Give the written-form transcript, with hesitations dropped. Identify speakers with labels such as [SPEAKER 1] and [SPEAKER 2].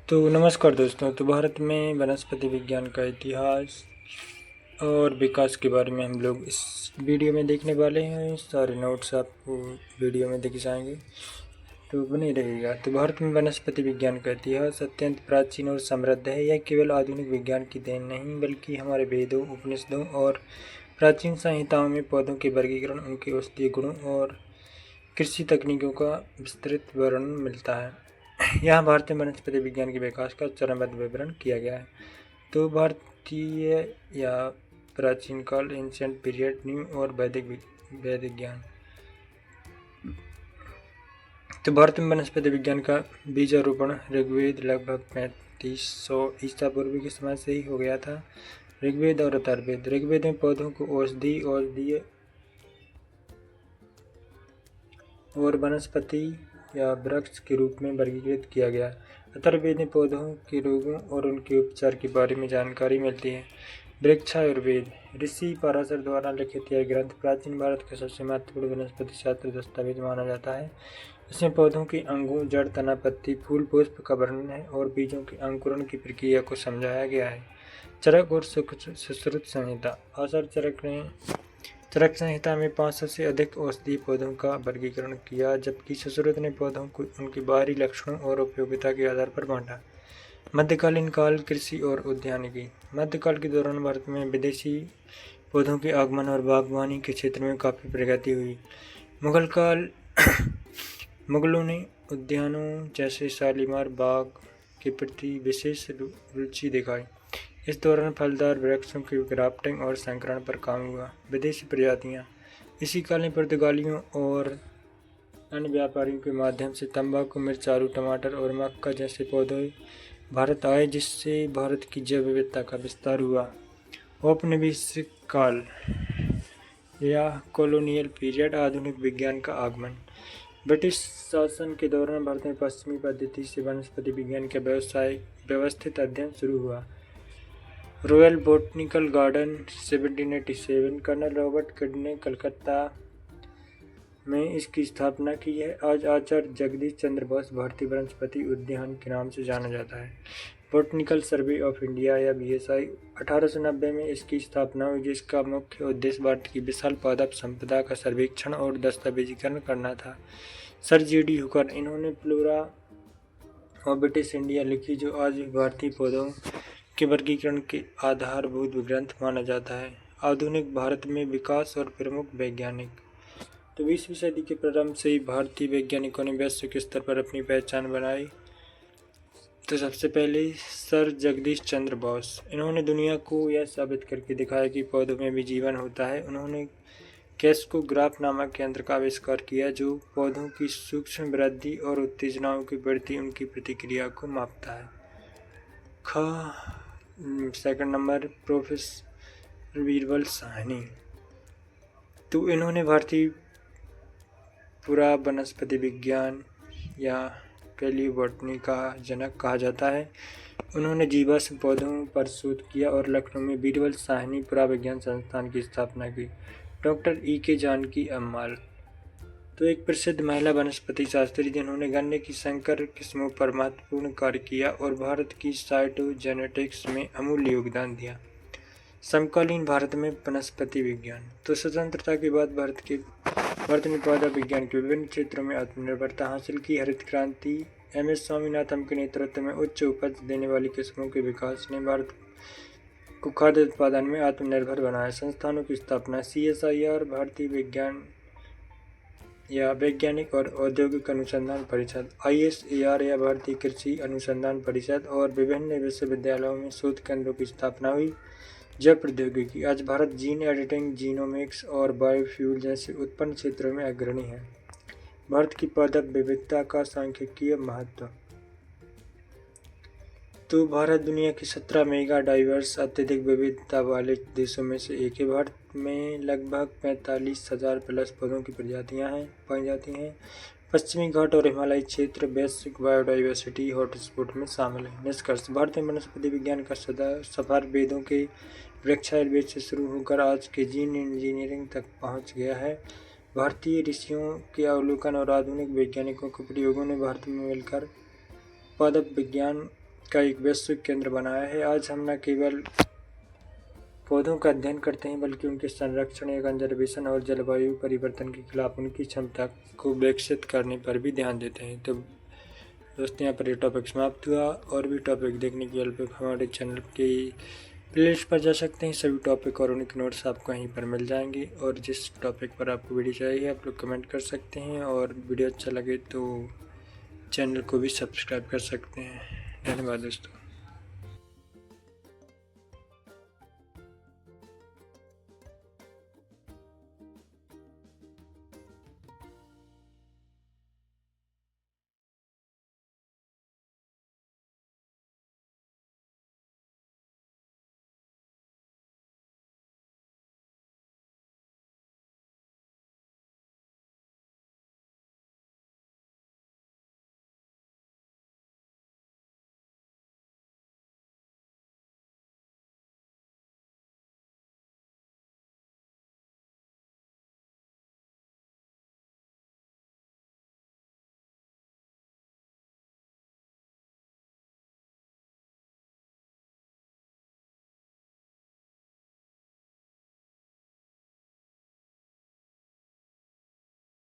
[SPEAKER 1] तो नमस्कार दोस्तों। तो भारत में वनस्पति विज्ञान का इतिहास और विकास के बारे में हम लोग इस वीडियो में देखने वाले हैं। सारे नोट्स आपको वीडियो में दिख जाएंगे, तो बने रहेगा। तो भारत में वनस्पति विज्ञान का इतिहास अत्यंत प्राचीन और समृद्ध है। यह केवल आधुनिक विज्ञान की देन नहीं, बल्कि हमारे वेदों, उपनिषदों और प्राचीन संहिताओं में पौधों के वर्गीकरण, उनके औषधीय गुणों और कृषि तकनीकों का विस्तृत वर्णन मिलता है। यहाँ भारतीय वनस्पति विज्ञान के विकास का चरणबद्ध विवरण किया गया है। तो भारतीय या प्राचीन काल, एंशियंट पीरियड, न्यू और वैदिक ज्ञान। तो भारत में वनस्पति विज्ञान का बीजारोपण ऋग्वेद लगभग 3500 ईसा पूर्व के समय से ही हो गया था। ऋग्वेद और अथर्ववेद। ऋग्वेद में पौधों को औषधीय और वनस्पति या वृक्ष के रूप में वर्गीकृत किया गया। अथर्ववेद में पौधों के रोगों और उनके उपचार के बारे में जानकारी मिलती है। वृक्षायुर्वेद। ऋषि पराशर द्वारा लिखित यह ग्रंथ प्राचीन भारत का सबसे महत्वपूर्ण वनस्पति शास्त्र दस्तावेज माना जाता है। इसमें पौधों के अंगों, जड़, तना, पत्ती, फूल, पुष्प का वर्णन है और बीजों के अंकुरण की प्रक्रिया को समझाया गया है। चरक और सुश्रुत संहिता। चरक संहिता में 500 से अधिक औषधीय पौधों का वर्गीकरण किया, जबकि सुश्रुत ने पौधों को उनके बाहरी लक्षणों और उपयोगिता के आधार पर बांटा। मध्यकालीन काल, कृषि और उद्यानिकी। मध्यकाल के दौरान भारत में विदेशी पौधों के आगमन और बागवानी के क्षेत्र में काफ़ी प्रगति हुई। मुगल काल। मुगलों ने उद्यानों जैसे शालीमार बाग के प्रति विशेष रुचि दिखाई। इस दौरान फलदार वृक्षों की ग्राफ्टिंग और संकरण पर काम हुआ। विदेशी प्रजातियाँ। इसी काल में पुर्तगालियों और अन्य व्यापारियों के माध्यम से तंबाकू, मिर्च, आलू, टमाटर और मक्का जैसे पौधे भारत आए, जिससे भारत की जैव विविधता का विस्तार हुआ। औपनिवेशिक काल या कॉलोनियल पीरियड। आधुनिक विज्ञान का आगमन। ब्रिटिश शासन के दौरान भारत में पश्चिमी पद्धति से वनस्पति विज्ञान का व्यवस्थित अध्ययन शुरू हुआ। Royal botanical garden 1787। Colonel Robert Kyd ने कलकत्ता में इसकी स्थापना की है। आज आचार्य जगदीश चंद्र बोस भारतीय वनस्पति उद्यान के नाम से जाना जाता है। बॉटनिकल सर्वे ऑफ इंडिया या BSI 1890 में इसकी स्थापना हुई, जिसका मुख्य उद्देश्य भारत की विशाल पौधा संपदा का सर्वेक्षण और दस्तावेजीकरण करना था। Sir JD Hooker. इन्होंने फ्लोरा ऑफ ब्रिटिश इंडिया लिखी, जो आज भी भारतीय पौधों के वर्गीकरण के आधारभूत ग्रंथ माना जाता है। आधुनिक भारत में विकास और प्रमुख वैज्ञानिक। तो 20वीं सदी के प्रारंभ से ही भारतीय वैज्ञानिकों ने वैश्विक स्तर पर अपनी पहचान बनाई। तो सबसे पहले सर जगदीश चंद्र बोस। इन्होंने दुनिया को यह साबित करके दिखाया कि पौधों में भी जीवन होता है। उन्होंने कैस्कोग्राफ नामक यंत्र का आविष्कार किया, जो पौधों की सूक्ष्म वृद्धि और उत्तेजनाओं के प्रति उनकी प्रतिक्रिया को मापता है। Second number professor Birbal Sahni. तो इन्होंने भारतीय पूरा वनस्पति विज्ञान या पैलियोबॉटनी का जनक कहा जाता है। उन्होंने जीवाश्म पौधों पर शोध किया और लखनऊ में बीरबल साहनी पुराविज्ञान संस्थान की स्थापना की। Doctor E.K. जानकी अम्माल। तो एक प्रसिद्ध महिला वनस्पति शास्त्री, जिन्होंने गन्ने की संकर किस्मों पर महत्वपूर्ण कार्य किया और भारत की साइटोजेनेटिक्स में अमूल्य योगदान दिया। समकालीन भारत में वनस्पति विज्ञान। तो स्वतंत्रता के बाद भारत ने पौधा विज्ञान के विभिन्न क्षेत्रों में आत्मनिर्भरता हासिल की। हरित क्रांति, MS स्वामीनाथन के नेतृत्व में उच्च उपज देने वाली किस्मों के विकास ने भारत को खाद्य उत्पादन में आत्मनिर्भर बनाया। संस्थानों की स्थापना। CSIR भारतीय विज्ञान या वैज्ञानिक और औद्योगिक अनुसंधान परिषद। ISAR या भारतीय कृषि अनुसंधान परिषद और विभिन्न विश्वविद्यालयों में शोध केंद्रों की स्थापना हुई। जैव प्रौद्योगिकी। आज भारत जीन एडिटिंग, जीनोमिक्स और बायोफ्यूल जैसे उत्पन्न क्षेत्रों में अग्रणी है। भारत की पौधक विविधता का सांख्यिकीय महत्व। तो भारत दुनिया की 17 मेगा डाइवर्स अत्यधिक विविधता वाले देशों में से एक है। भारत में लगभग 45,000 प्लस पौधों की प्रजातियां पाई जाती हैं। पश्चिमी घाट और हिमालयी क्षेत्र वैश्विक बायोडाइवर्सिटी हॉटस्पॉट में शामिल है। निष्कर्ष। भारतीय वनस्पति विज्ञान का सफर वेदों के वृक्षायुर्वेद से शुरू होकर आज के जीन इंजीनियरिंग तक पहुंच गया है। भारतीय ऋषियों के अवलोकन और आधुनिक वैज्ञानिकों के प्रयोगों ने भारत में मिलकर पादप विज्ञान का एक वैश्विक केंद्र बनाया है। आज हम न केवल पौधों का अध्ययन करते हैं बल्कि उनके संरक्षण, कंजर्वेशन और जलवायु परिवर्तन के खिलाफ उनकी क्षमता को विकसित करने पर भी ध्यान देते हैं। तो दोस्तों, यहाँ पर ये टॉपिक समाप्त हुआ। और भी टॉपिक देखने के लिए हमारे चैनल के प्लेलिस्ट पर जा सकते हैं। सभी टॉपिक और उनके नोट्स आपको यहीं पर मिल जाएंगे। और जिस टॉपिक पर आपको वीडियो चाहिए आप लोग कमेंट कर सकते हैं, और वीडियो अच्छा लगे तो चैनल को भी सब्सक्राइब कर सकते हैं। धन्यवाद दोस्तों।